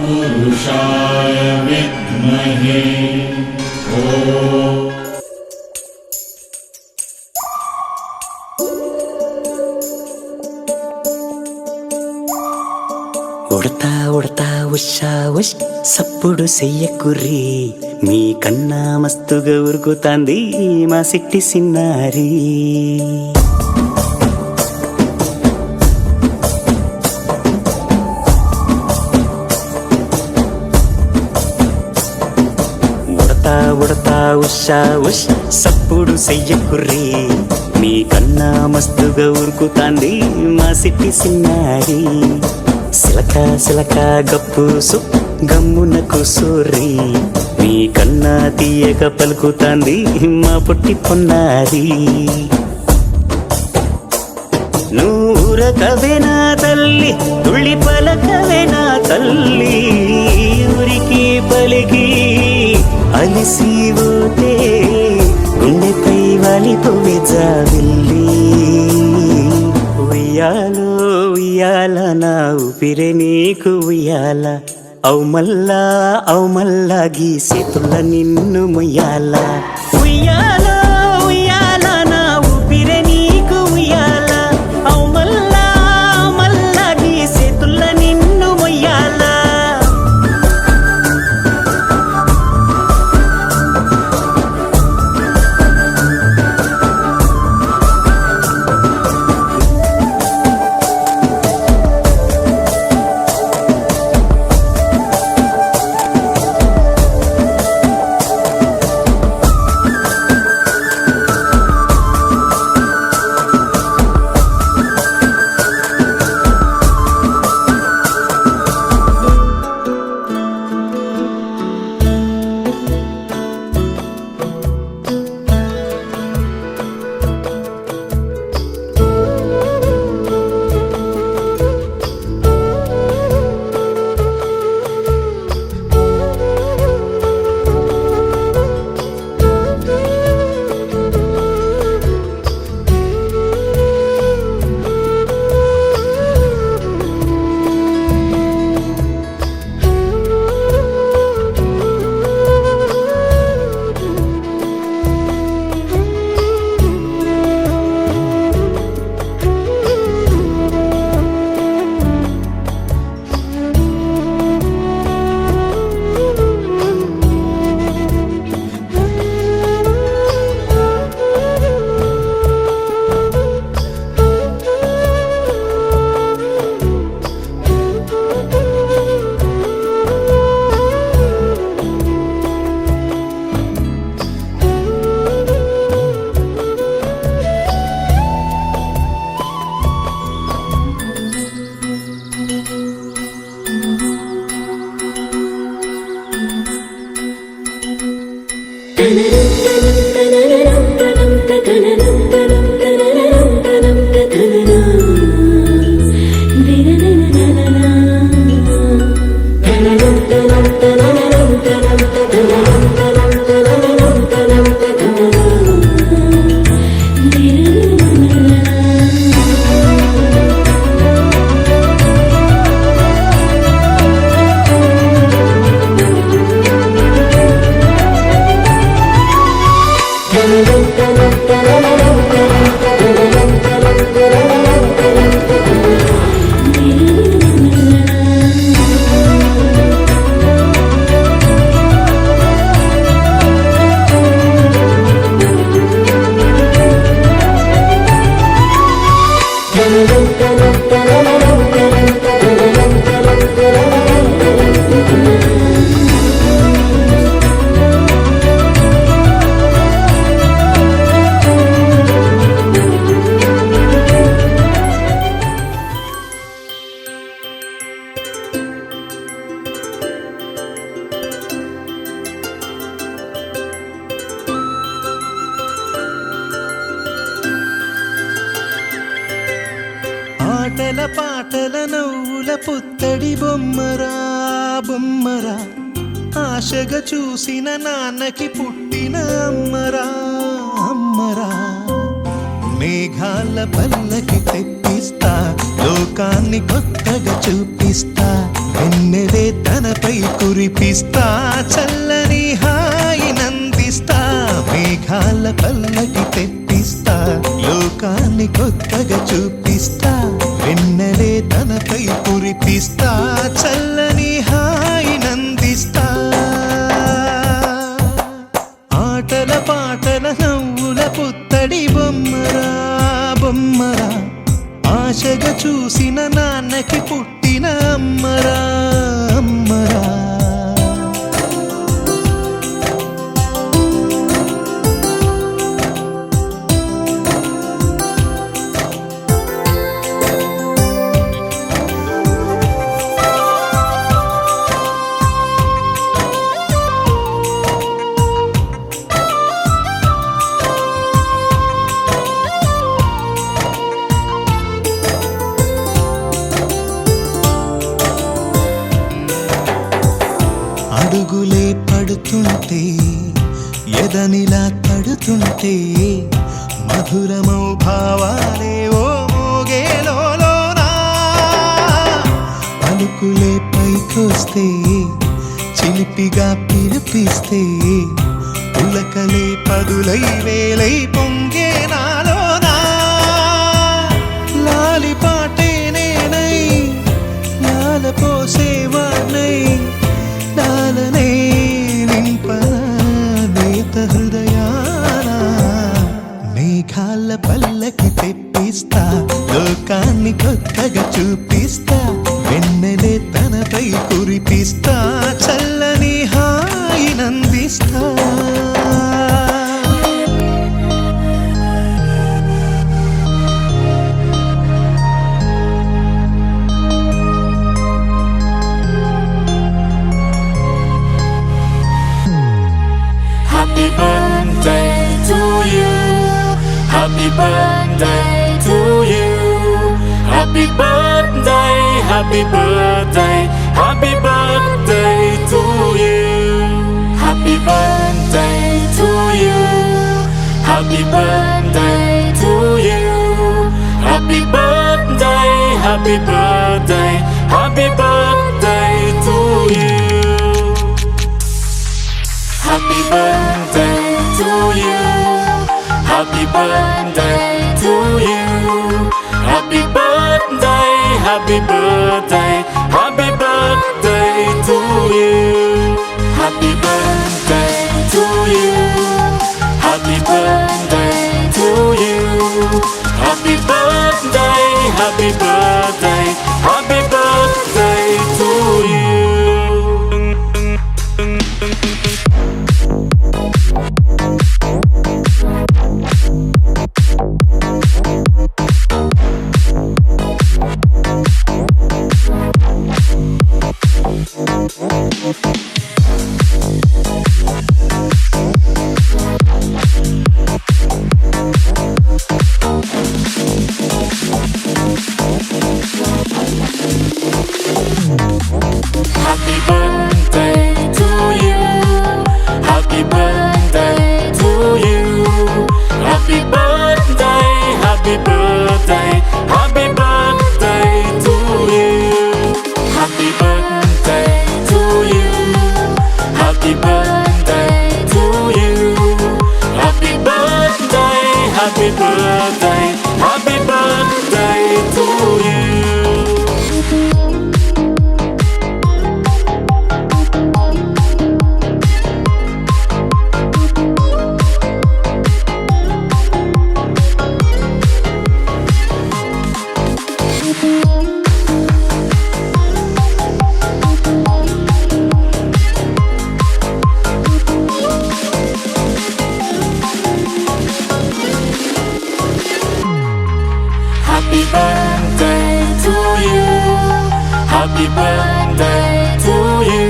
तत्पुरुषाय विद्महे ఉడతా ఉడతా ఉషా ఉష్ సప్పుడు చెయ్యకుర్రి మీ కన్నా మస్తుగా ఉరుకుతాంది మా సిట్టి సిన్నారి. ఉడతా ఉడతా ఉషా ఉష్ సప్పుడు చెయ్యకుర్రి మీ కన్నా మస్తుగా ఉరుకుతాంది మా సిట్టి సిన్నారి. సిలక సిలక గప్పుసు గమ్మున కూసూరి మీ కన్నా తీయక పలుకుతాంది మా పుట్టి పొన్నారి. నూరకవేనా తల్లి తుళ్ళి పలకవేనా తల్లి ఊరికి పలికి అలిసిపోతే గుండెపై వాలిపోవే జాబిల్లి. ఉయ్యాలో ఉయ్యాల నా ఊపిరే నీకు ఉయ్యాల అవు మల్లా గీసేతుల్ల నిన్ను ముయ్యాల. ఉయ్యాలో ఉయ్యాల నా ఊపిరే నీకు ఉయ్యాల అవు మల్లా గీసేతుల్ల నిన్ను ముయ్యాల. ఆటల పాటల నవ్వుల పుత్తడి బొమ్మరా బొమ్మరా ఆశగా చూసిన నాన్నకి పుట్టిన అమ్మరా అమ్మరా మేఘాల పల్లకి తెప్పిస్తా, లోకాన్ని కొత్తగా చూపిస్తా, వెన్నెలే తనపై కురిపిస్తా, చల్లని హాయినందిస్తా. మేఘాల పల్లకి తెప్పిస్తా, లోకాన్ని కొత్తగా చూపిస్తా, వెన్నెలే తనపై కురిపిస్తా, చల్లని హాయినందిస్తా. ఆటల పాటల నవ్వుల పుత్తడి బొమ్మరా బొమ్మరా, ఆశగా చూసిన నాన్నకి పుట్టిన అమ్మరా అమ్మరా. అడుగులే పడుతుంటే ఎదనిలా తడుతుంటే, మధురమౌ భావాలే ఓ మోగేలోనా. పలుకులే పైకొస్తే చిలిపిగా పిలిపిస్తే, పులకలే పదులై వేలై పొంగే నాలోనా. లాలి పాటే నేనై లాల పోసేవాణ్ణై, లాలనే నింపనా నేత హృదయాన. మేఘాల పల్లకి తెప్పిస్తా, లోకాన్ని కొత్తగా చూపిస్తా, వెన్నెలే తనపై కురిపిస్తా, చల్లని హాయినందిస్తా. Happy birthday to you. Happy birthday to you. Happy birthday, happy birthday, happy birthday to you. Happy birthday to you. Happy birthday to you. Happy birthday, happy birthday, happy birthday to you. Happy birthday to you. Happy birthday to you. Happy birthday, happy birthday, happy birthday to you. Happy birthday to you. Happy birthday to you. Happy birthday, happy birthday, happy birthday to you. Happy birthday to you. Happy birthday to you. Happy birthday, happy birthday, happy birthday to you. Happy birthday to you. Happy birthday to you. Happy birthday, happy birthday, happy birthday to you. Happy birthday to you. Happy birthday to you.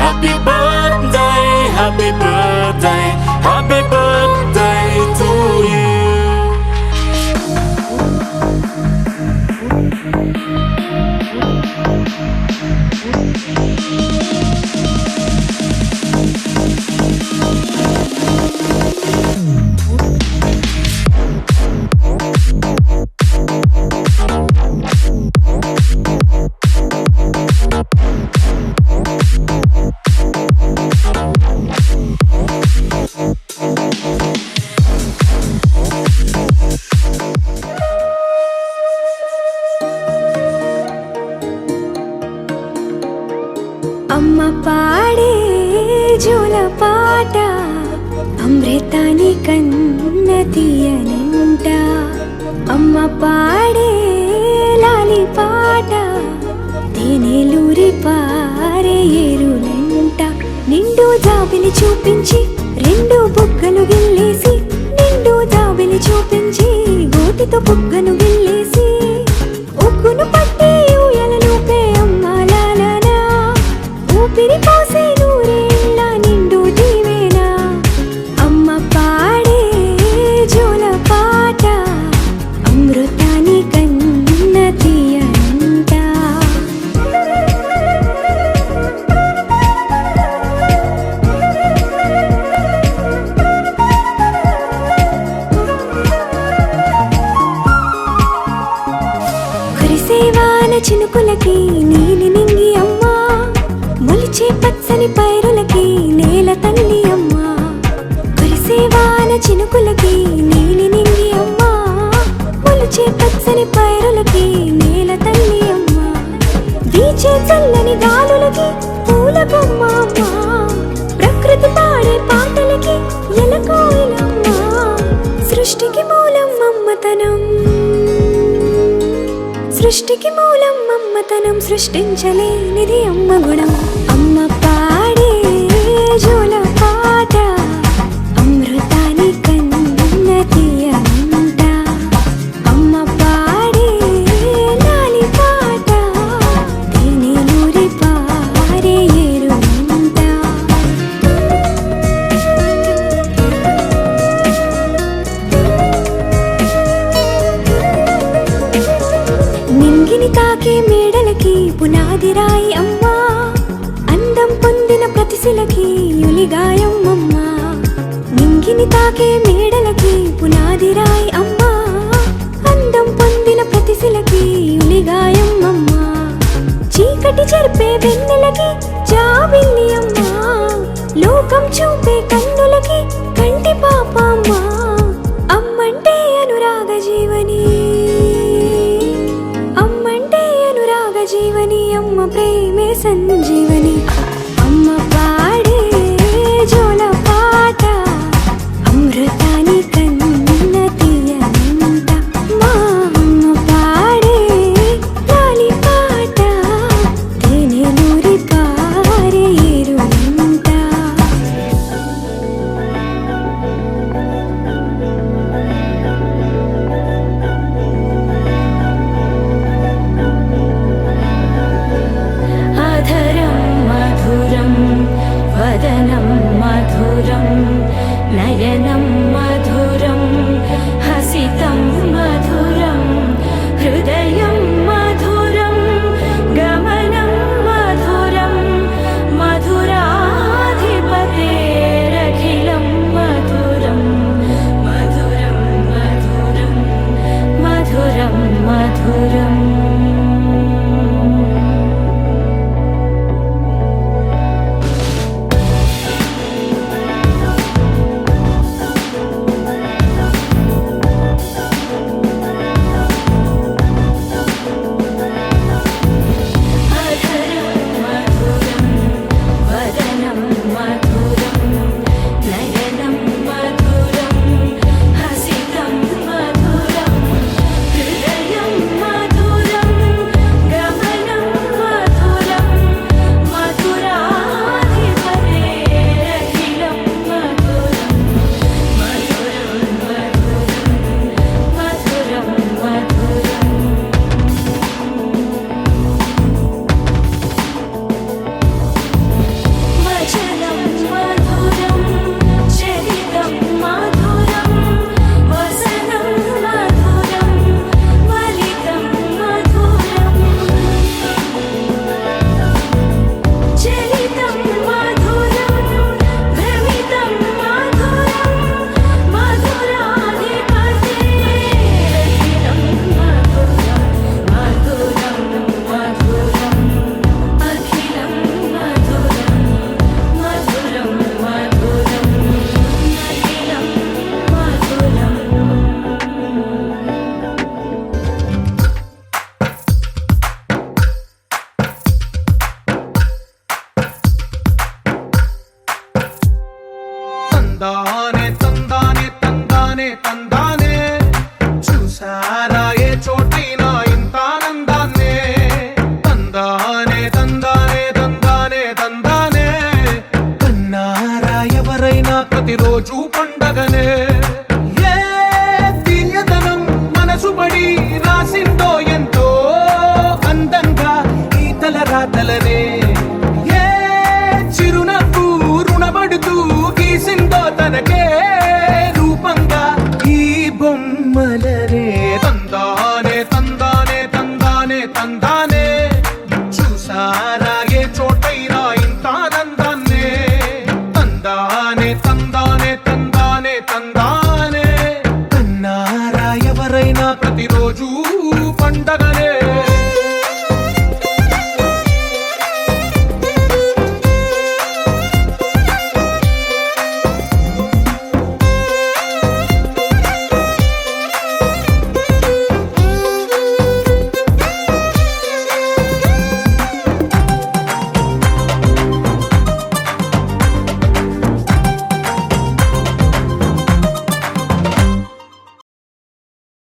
Happy birthday, happy birthday, happy birthday to you. కన్న తీయనంట అమ్మ పాడే లాలి పాట తేనెలూరి పారే ఏరులంట నిండు జాబిలి చూపించి రెండు బుగ్గలు గిల్లేసి నిండు జాబిలి చూపించి గోటితో బుగ్గను గిల్లేసి ఉగ్గును పట్టి ఊయలలోపే అమ్మ లాలనా ఊపిరి పోసే నూరేళ్ళ నిండు దీవేనా అమ్మ పాడే జోల పాట అమృతాని కన్న తీయనంట కురిసేవాన చినుకులకి నీలి నింగి అమ్మా మొలిచే పచ్చని పైరులకి నేల తల్లి అమ్మా కురిసేవాన చినుకులకి నీలి నింగి అమ్మా మొలిచే పచ్చని పైరులకి నేల తల్లి అమ్మా వీచే చల్లని గాలులకి పూల బొమ్మ అమ్మా ప్రకృతి పాడే పాటలకి ఎలకోయిలమ్మా సృష్టికి మూలం అమ్మతనం సృష్టికి మూలం అమ్మతనం సృష్టించలేనిది అమ్మ గుణం అమ్మ పాడే జోల పాట అమృతాని కన్న తీయనంట అమ్మ పాడే లాలి పాట తేనెలూరి పారే ఏరులంట నింగిని తాకే మేడలకి పునాది రాయి అమ్మా అందం పొందిన ప్రతిశిలకి యులిగాయం అమ్మా నింగిని తాకే మేడలకి పునాది రాయి అమ్మా అందం పొందిన ప్రతిశిలకి యులిగాయం అమ్మా చీకటి చెరిపే వెన్నెలకి జాబిల్లి అమ్మా లోకం చూపే కన్నులకి